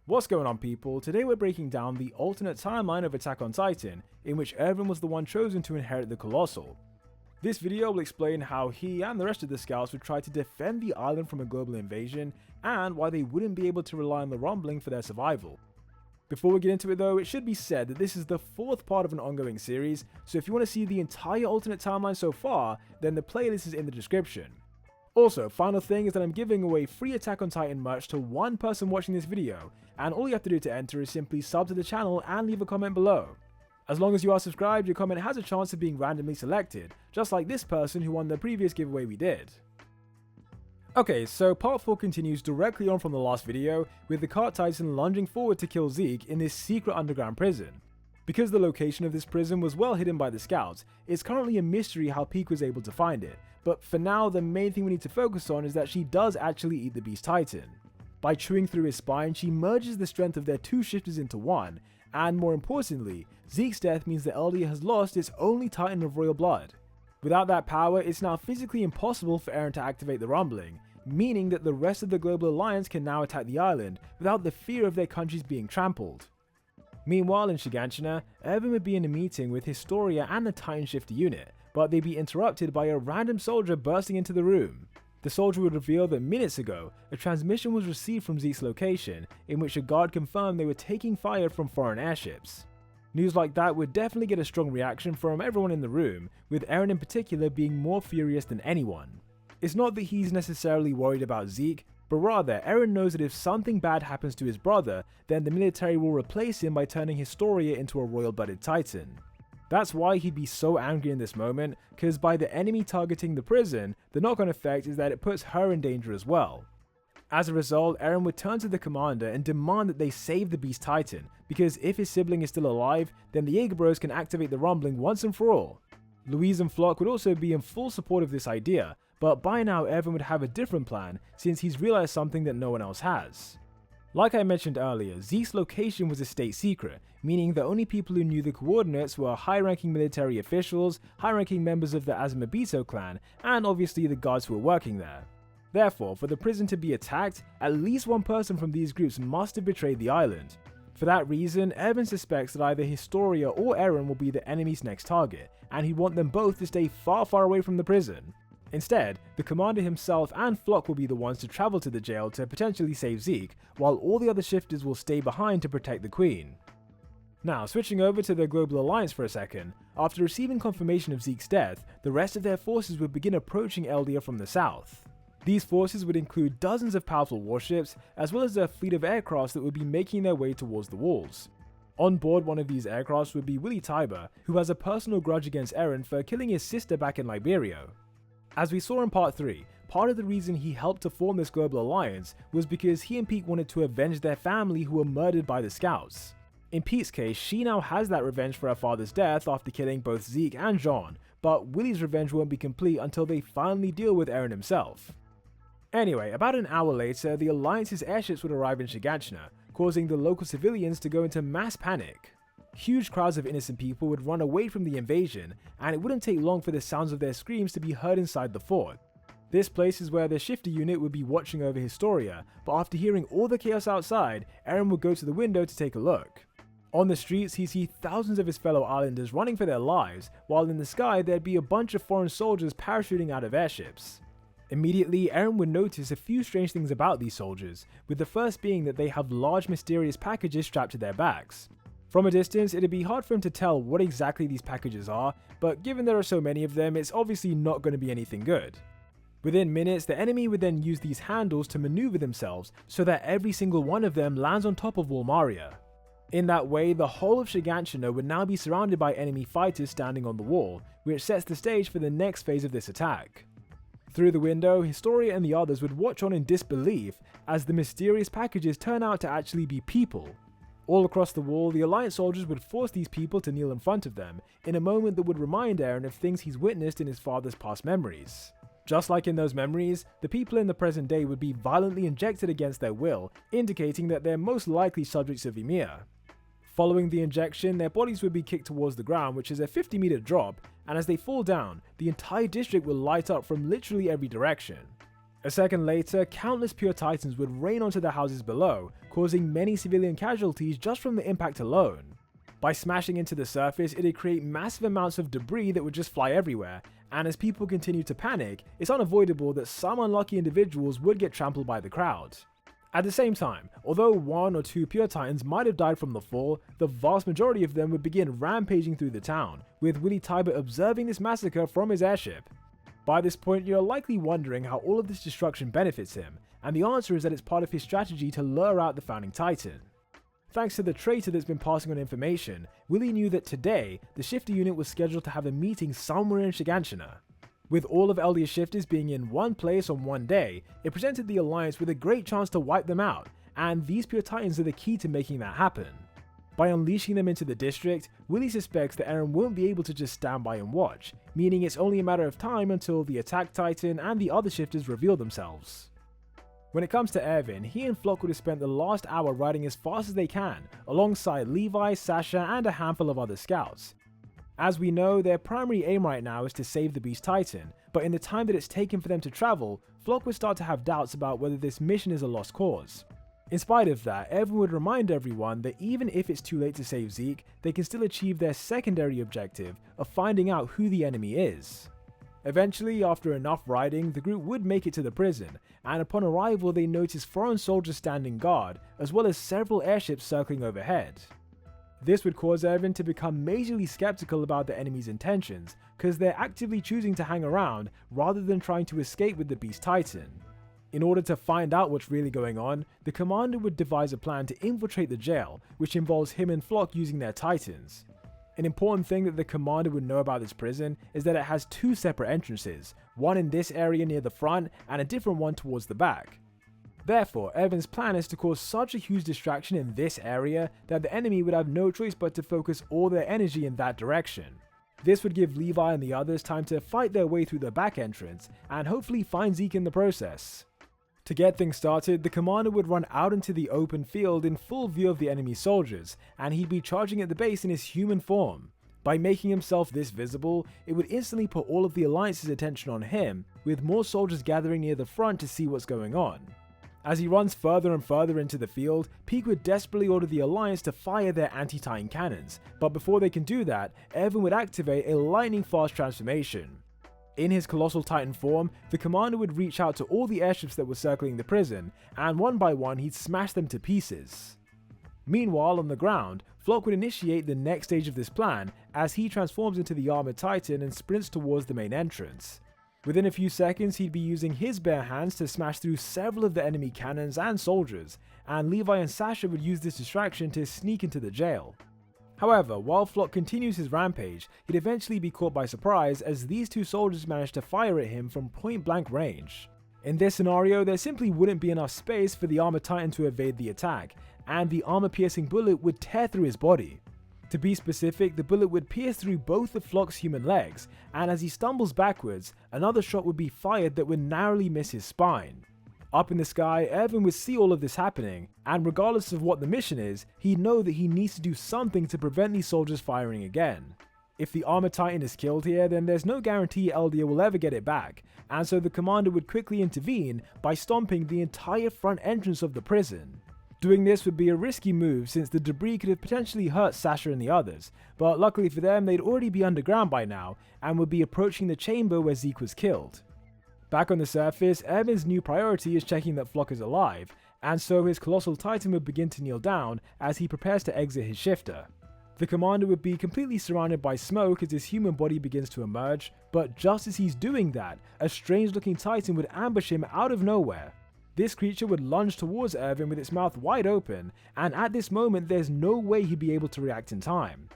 What's going on, people? Today we're breaking down the alternate timeline of Attack on Titan, in which Erwin was the one chosen to inherit the Colossal. This video will explain how he and the rest of the scouts would try to defend the island from a global invasion, and why they wouldn't be able to rely on the rumbling for their survival. Before we get into it though, it should be said that this is the fourth part of an ongoing series, so if you want to see the entire alternate timeline so far, then the playlist is in the description. Also, final thing is that I'm giving away free Attack on Titan merch to one person watching this video, and all you have to do to enter is simply sub to the channel and leave a comment below. As long as you are subscribed, your comment has a chance of being randomly selected, just like this person who won the previous giveaway we did. Okay, so part 4 continues directly on from the last video, with the Cart Titan lunging forward to kill Zeke in this secret underground prison. Because the location of this prison was well hidden by the scouts, it's currently a mystery how Peak was able to find it, but for now the main thing we need to focus on is that she does actually eat the Beast Titan. By chewing through his spine, she merges the strength of their two shifters into one, and more importantly, Zeke's death means the Eldia has lost its only Titan of royal blood. Without that power, it's now physically impossible for Eren to activate the rumbling, meaning that the rest of the Global Alliance can now attack the island without the fear of their countries being trampled. Meanwhile in Shiganshina, Erwin would be in a meeting with Historia and the Titan Shifter unit, but they'd be interrupted by a random soldier bursting into the room. The soldier would reveal that minutes ago, a transmission was received from Zeke's location, in which a guard confirmed they were taking fire from foreign airships. News like that would definitely get a strong reaction from everyone in the room, with Eren in particular being more furious than anyone. It's not that he's necessarily worried about Zeke, but rather Eren knows that if something bad happens to his brother, then the military will replace him by turning Historia into a royal-blooded Titan. That's why he'd be so angry in this moment, because by the enemy targeting the prison, the knock-on effect is that it puts her in danger as well. As a result, Eren would turn to the commander and demand that they save the Beast Titan, because if his sibling is still alive, then the Jaeger Bros can activate the rumbling once and for all. Louise and Floch would also be in full support of this idea, but by now Erwin would have a different plan since he's realized something that no one else has. Like I mentioned earlier, Zeke's location was a state secret, meaning the only people who knew the coordinates were high-ranking military officials, high-ranking members of the Azumabito clan, and obviously the guards who were working there. Therefore, for the prison to be attacked, at least one person from these groups must have betrayed the island. For that reason, Erwin suspects that either Historia or Eren will be the enemy's next target, and he'd want them both to stay far away from the prison. Instead, the commander himself and Floch will be the ones to travel to the jail to potentially save Zeke, while all the other shifters will stay behind to protect the Queen. Now, switching over to the Global Alliance for a second, after receiving confirmation of Zeke's death, the rest of their forces would begin approaching Eldia from the south. These forces would include dozens of powerful warships, as well as a fleet of aircrafts that would be making their way towards the walls. On board one of these aircrafts would be Willy Tiber, who has a personal grudge against Eren for killing his sister back in Liberia. As we saw in part 3, part of the reason he helped to form this global alliance was because he and Pete wanted to avenge their family who were murdered by the scouts. In Pete's case, she now has that revenge for her father's death after killing both Zeke and Jean, but Willy's revenge won't be complete until they finally deal with Eren himself. Anyway, about an hour later, the Alliance's airships would arrive in Shiganshina, causing the local civilians to go into mass panic. Huge crowds of innocent people would run away from the invasion, and it wouldn't take long for the sounds of their screams to be heard inside the fort. This place is where the shifter unit would be watching over Historia, but after hearing all the chaos outside, Eren would go to the window to take a look. On the streets, he'd see thousands of his fellow islanders running for their lives, while in the sky there'd be a bunch of foreign soldiers parachuting out of airships. Immediately, Eren would notice a few strange things about these soldiers, with the first being that they have large mysterious packages strapped to their backs. From a distance, it'd be hard for him to tell what exactly these packages are, but given there are so many of them, it's obviously not going to be anything good. Within minutes, the enemy would then use these handles to maneuver themselves so that every single one of them lands on top of Walmaria. In that way, the whole of Shiganshina would now be surrounded by enemy fighters standing on the wall, which sets the stage for the next phase of this attack. Through the window, Historia and the others would watch on in disbelief as the mysterious packages turn out to actually be people. All across the wall, the Alliance soldiers would force these people to kneel in front of them, in a moment that would remind Eren of things he's witnessed in his father's past memories. Just like in those memories, the people in the present day would be violently injected against their will, indicating that they're most likely subjects of Ymir. Following the injection, their bodies would be kicked towards the ground, which is a 50-meter drop, and as they fall down, the entire district will light up from literally every direction. A second later, countless pure titans would rain onto the houses below, causing many civilian casualties just from the impact alone. By smashing into the surface, it'd create massive amounts of debris that would just fly everywhere, and as people continued to panic, it's unavoidable that some unlucky individuals would get trampled by the crowd. At the same time, although 1 or 2 pure titans might have died from the fall, the vast majority of them would begin rampaging through the town, with Willie Tybert observing this massacre from his airship. By this point, you're likely wondering how all of this destruction benefits him, and the answer is that it's part of his strategy to lure out the founding titan. Thanks to the traitor that's been passing on information, Willie knew that today, the shifter unit was scheduled to have a meeting somewhere in Shiganshina. With all of Eldia's shifters being in one place on one day, it presented the Alliance with a great chance to wipe them out, and these pure titans are the key to making that happen. By unleashing them into the district, Willie suspects that Eren won't be able to just stand by and watch, meaning it's only a matter of time until the attack titan and the other shifters reveal themselves. When it comes to Erwin, he and Floch would have spent the last hour riding as fast as they can, alongside Levi, Sasha, and a handful of other scouts. As we know, their primary aim right now is to save the Beast Titan, but in the time that it's taken for them to travel, Floch would start to have doubts about whether this mission is a lost cause. In spite of that, Erwin would remind everyone that even if it's too late to save Zeke, they can still achieve their secondary objective of finding out who the enemy is. Eventually, after enough riding, the group would make it to the prison, and upon arrival they notice foreign soldiers standing guard, as well as several airships circling overhead. This would cause Erwin to become majorly skeptical about the enemy's intentions, because they're actively choosing to hang around rather than trying to escape with the Beast Titan. In order to find out what's really going on, the commander would devise a plan to infiltrate the jail, which involves him and Floch using their titans. An important thing that the commander would know about this prison is that it has 2 separate entrances, one in this area near the front and a different one towards the back. Therefore, Erwin's plan is to cause such a huge distraction in this area that the enemy would have no choice but to focus all their energy in that direction. This would give Levi and the others time to fight their way through the back entrance and hopefully find Zeke in the process. To get things started, the commander would run out into the open field in full view of the enemy soldiers, and he'd be charging at the base in his human form. By making himself this visible, it would instantly put all of the Alliance's attention on him, with more soldiers gathering near the front to see what's going on. As he runs further and further into the field, Peak would desperately order the Alliance to fire their anti-Titan cannons, but before they can do that, Erwin would activate a lightning-fast transformation. In his Colossal Titan form, the commander would reach out to all the airships that were circling the prison, and one by one he'd smash them to pieces. Meanwhile, on the ground, Floch would initiate the next stage of this plan as he transforms into the armored titan and sprints towards the main entrance. Within a few seconds, he'd be using his bare hands to smash through several of the enemy cannons and soldiers, and Levi and Sasha would use this distraction to sneak into the jail. However, while Floch continues his rampage, he'd eventually be caught by surprise as these 2 soldiers manage to fire at him from point blank range. In this scenario, there simply wouldn't be enough space for the armored titan to evade the attack, and the armor-piercing bullet would tear through his body. To be specific, the bullet would pierce through both of Floch's human legs, and as he stumbles backwards, another shot would be fired that would narrowly miss his spine. Up in the sky, Erwin would see all of this happening, and regardless of what the mission is, he'd know that he needs to do something to prevent these soldiers firing again. If the armored titan is killed here, then there's no guarantee Eldia will ever get it back, and so the commander would quickly intervene by stomping the entire front entrance of the prison. Doing this would be a risky move since the debris could have potentially hurt Sasha and the others, but luckily for them they'd already be underground by now and would be approaching the chamber where Zeke was killed. Back on the surface, Erwin's new priority is checking that Floch is alive, and so his Colossal Titan would begin to kneel down as he prepares to exit his shifter. The commander would be completely surrounded by smoke as his human body begins to emerge, but just as he's doing that, a strange looking titan would ambush him out of nowhere. This creature would lunge towards Erwin with its mouth wide open, and at this moment there's no way he'd be able to react in time.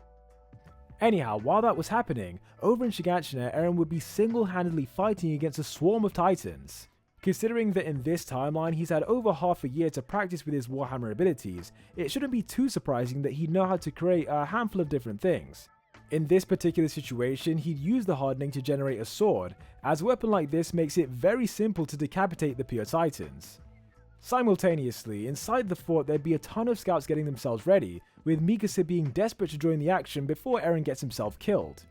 Anyhow, while that was happening, over in Shiganshina, Eren would be single-handedly fighting against a swarm of titans. Considering that in this timeline he's had over half a year to practice with his Warhammer abilities, it shouldn't be too surprising that he'd know how to create a handful of different things. In this particular situation, he'd use the hardening to generate a sword, as a weapon like this makes it very simple to decapitate the pure titans. Simultaneously, inside the fort there'd be a ton of scouts getting themselves ready, with Mikasa being desperate to join the action before Eren gets himself killed.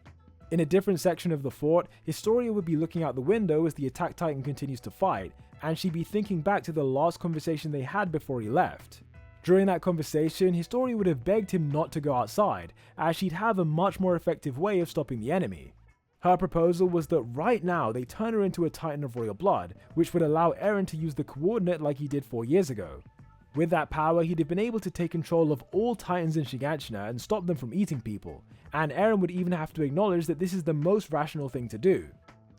In a different section of the fort, Historia would be looking out the window as the attack titan continues to fight, and she'd be thinking back to the last conversation they had before he left. During that conversation, Historia would have begged him not to go outside, as she'd have a much more effective way of stopping the enemy. Her proposal was that right now they turn her into a Titan of royal blood, which would allow Eren to use the coordinate like he did 4 years ago. With that power, he'd have been able to take control of all Titans in Shiganshina and stop them from eating people, and Eren would even have to acknowledge that this is the most rational thing to do.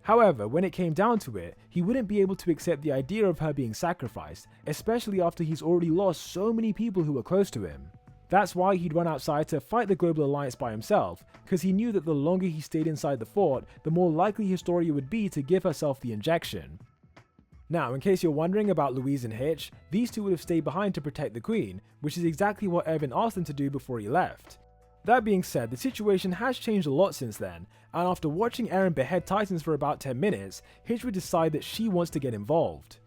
However, when it came down to it, he wouldn't be able to accept the idea of her being sacrificed, especially after he's already lost so many people who were close to him. That's why he'd run outside to fight the Global Alliance by himself, because he knew that the longer he stayed inside the fort, the more likely Historia would be to give herself the injection. Now, in case you're wondering about Louise and Hitch, these two would have stayed behind to protect the Queen, which is exactly what Erwin asked them to do before he left. That being said, the situation has changed a lot since then, and after watching Eren behead Titans for about 10 minutes, Hitch would decide that she wants to get involved.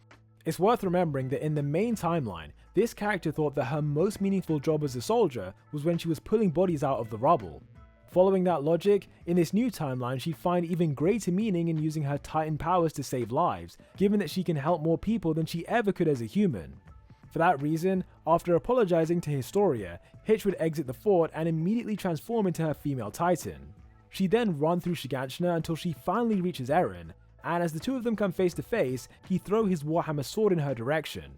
It's worth remembering that in the main timeline, this character thought that her most meaningful job as a soldier was when she was pulling bodies out of the rubble. Following that logic, in this new timeline she'd find even greater meaning in using her Titan powers to save lives, given that she can help more people than she ever could as a human. For that reason, after apologizing to Historia, Hitch would exit the fort and immediately transform into her female Titan. She'd then run through Shiganshina until she finally reaches Eren, and as the two of them come face to face, he'd throw his Warhammer sword in her direction.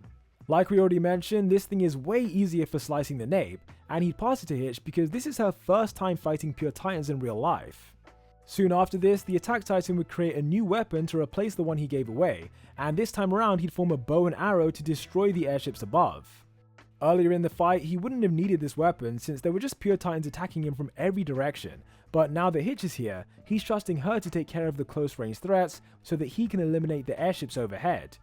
Like we already mentioned, this thing is way easier for slicing the nape, and he'd pass it to Hitch because this is her first time fighting pure Titans in real life. Soon after this, the Attack Titan would create a new weapon to replace the one he gave away, and this time around he'd form a bow and arrow to destroy the airships above. Earlier in the fight, he wouldn't have needed this weapon since there were just pure Titans attacking him from every direction, but now that Hitch is here, he's trusting her to take care of the close range threats so that he can eliminate the airships overhead.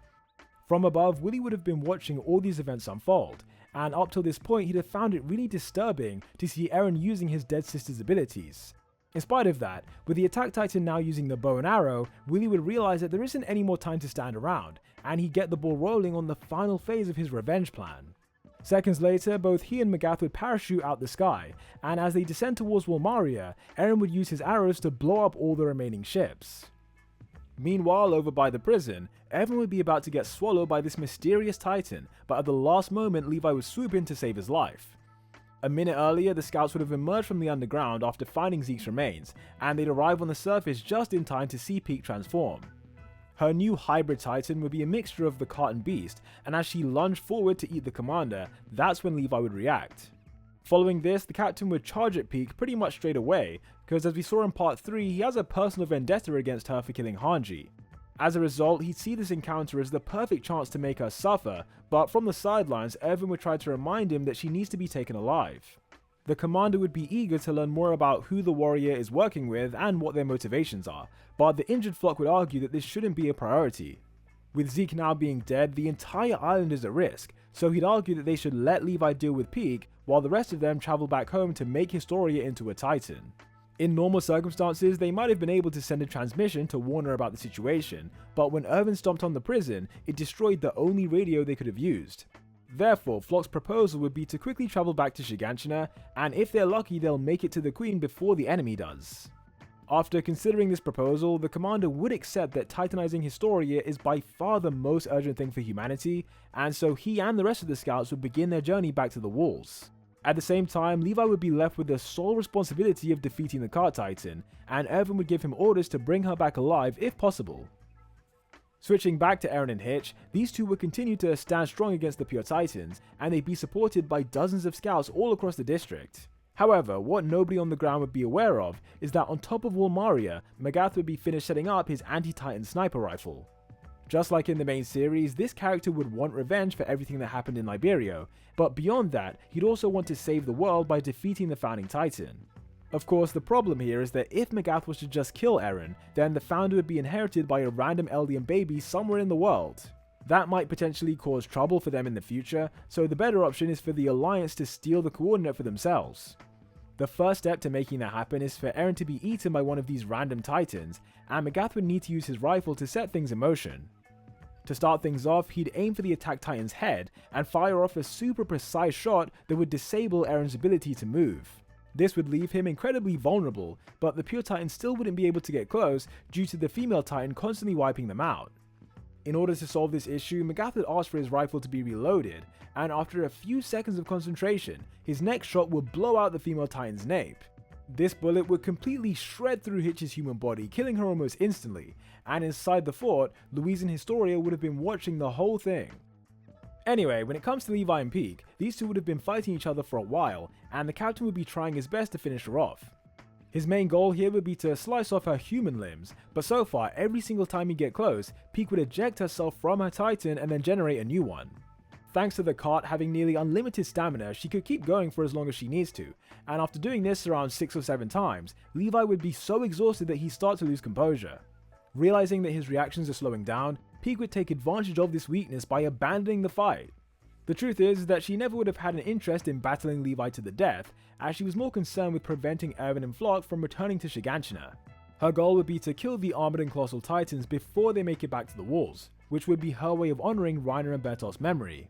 From above, Willy would have been watching all these events unfold, and up till this point he'd have found it really disturbing to see Eren using his dead sister's abilities. In spite of that, with the Attack Titan now using the bow and arrow, Willy would realize that there isn't any more time to stand around, and he'd get the ball rolling on the final phase of his revenge plan. Seconds later, both he and Magath would parachute out the sky, and as they descend towards Walmaria, Eren would use his arrows to blow up all the remaining ships. Meanwhile, over by the prison, Erwin would be about to get swallowed by this mysterious Titan, but at the last moment Levi would swoop in to save his life. A minute earlier, the scouts would have emerged from the underground after finding Zeke's remains, and they'd arrive on the surface just in time to see Peak transform. Her new hybrid Titan would be a mixture of the cart and beast, and as she lunged forward to eat the commander, that's when Levi would react. Following this, the captain would charge at Peak pretty much straight away, because as we saw in part 3, he has a personal vendetta against her for killing Hanji. As a result, he'd see this encounter as the perfect chance to make her suffer, but from the sidelines, Erwin would try to remind him that she needs to be taken alive. The commander would be eager to learn more about who the warrior is working with and what their motivations are, but the injured Floch would argue that this shouldn't be a priority. With Zeke now being dead, the entire island is at risk, so he'd argue that they should let Levi deal with Peak, while the rest of them travel back home to make Historia into a Titan. In normal circumstances, they might have been able to send a transmission to warn her about the situation, but when Erwin stomped on the prison, it destroyed the only radio they could have used. Therefore, Floch's proposal would be to quickly travel back to Shiganshina, and if they're lucky they'll make it to the Queen before the enemy does. After considering this proposal, the commander would accept that titanizing Historia is by far the most urgent thing for humanity, and so he and the rest of the scouts would begin their journey back to the walls. At the same time, Levi would be left with the sole responsibility of defeating the Cart Titan, and Erwin would give him orders to bring her back alive if possible. Switching back to Eren and Hitch, these two would continue to stand strong against the Pure Titans, and they'd be supported by dozens of scouts all across the district. However, what nobody on the ground would be aware of is that on top of Walmaria, Magath would be finished setting up his anti-Titan sniper rifle. Just like in the main series, this character would want revenge for everything that happened in Liberia, but beyond that, he'd also want to save the world by defeating the founding Titan. Of course, the problem here is that if Magath was to just kill Eren, then the founder would be inherited by a random Eldian baby somewhere in the world. That might potentially cause trouble for them in the future, so the better option is for the Alliance to steal the coordinate for themselves. The first step to making that happen is for Eren to be eaten by one of these random Titans, and Magath would need to use his rifle to set things in motion. To start things off, he'd aim for the Attack Titan's head and fire off a super precise shot that would disable Eren's ability to move. This would leave him incredibly vulnerable, but the Pure Titan still wouldn't be able to get close due to the female Titan constantly wiping them out. In order to solve this issue, Magath had asked for his rifle to be reloaded, and after a few seconds of concentration, his next shot would blow out the female Titan's nape. This bullet would completely shred through Hitch's human body, killing her almost instantly, and inside the fort, Louise and Historia would have been watching the whole thing. Anyway, when it comes to Levi and Peak, these two would have been fighting each other for a while, and the captain would be trying his best to finish her off. His main goal here would be to slice off her human limbs, but so far, every single time he'd get close, Peak would eject herself from her Titan and then generate a new one. Thanks to the cart having nearly unlimited stamina, she could keep going for as long as she needs to, and after doing this around 6 or 7 times, Levi would be so exhausted that he'd start to lose composure. Realizing that his reactions are slowing down, Peak would take advantage of this weakness by abandoning the fight. The truth is that she never would have had an interest in battling Levi to the death, as she was more concerned with preventing Erwin and Floch from returning to Shiganshina. Her goal would be to kill the Armin and Colossal Titans before they make it back to the walls, which would be her way of honouring Reiner and Bertolt's memory.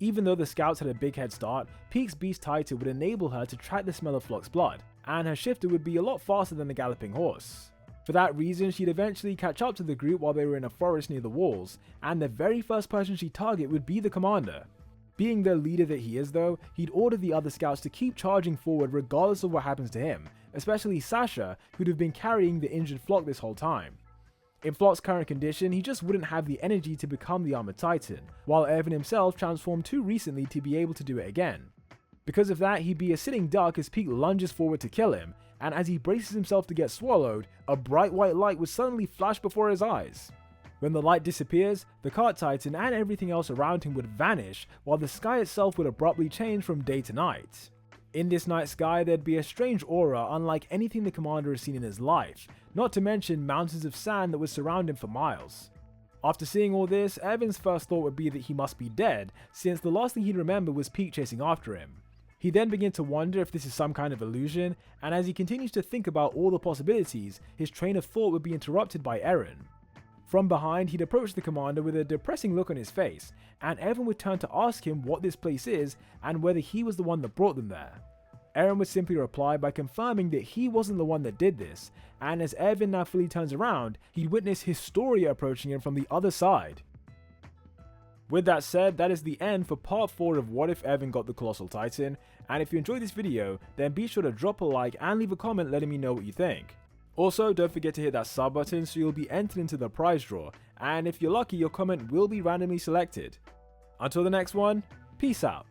Even though the scouts had a big head start, Peak's Beast Titan would enable her to track the smell of Floch's blood, and her shifter would be a lot faster than the galloping horse. For that reason, she'd eventually catch up to the group while they were in a forest near the walls, and the very first person she'd target would be the commander. Being the leader that he is though, he'd order the other scouts to keep charging forward regardless of what happens to him, especially Sasha, who'd have been carrying the injured Floch this whole time. In Floch's current condition, he just wouldn't have the energy to become the Armored Titan, while Erwin himself transformed too recently to be able to do it again. Because of that, he'd be a sitting duck as Peak lunges forward to kill him, and as he braces himself to get swallowed, a bright white light would suddenly flash before his eyes. When the light disappears, the Cart Titan and everything else around him would vanish, while the sky itself would abruptly change from day to night. In this night sky, there'd be a strange aura unlike anything the commander has seen in his life, not to mention mountains of sand that would surround him for miles. After seeing all this, Erwin's first thought would be that he must be dead, since the last thing he'd remember was Peak chasing after him. He then began to wonder if this is some kind of illusion, and as he continues to think about all the possibilities, his train of thought would be interrupted by Eren. From behind, he'd approach the commander with a depressing look on his face, and Erwin would turn to ask him what this place is and whether he was the one that brought them there. Eren would simply reply by confirming that he wasn't the one that did this, and as Erwin now fully turns around, he'd witness Historia approaching him from the other side. With that said, that is the end for part 4 of What If Erwin Got the Colossal Titan, and if you enjoyed this video, then be sure to drop a like and leave a comment letting me know what you think. Also, don't forget to hit that sub button so you'll be entered into the prize draw, and if you're lucky, your comment will be randomly selected. Until the next one, peace out.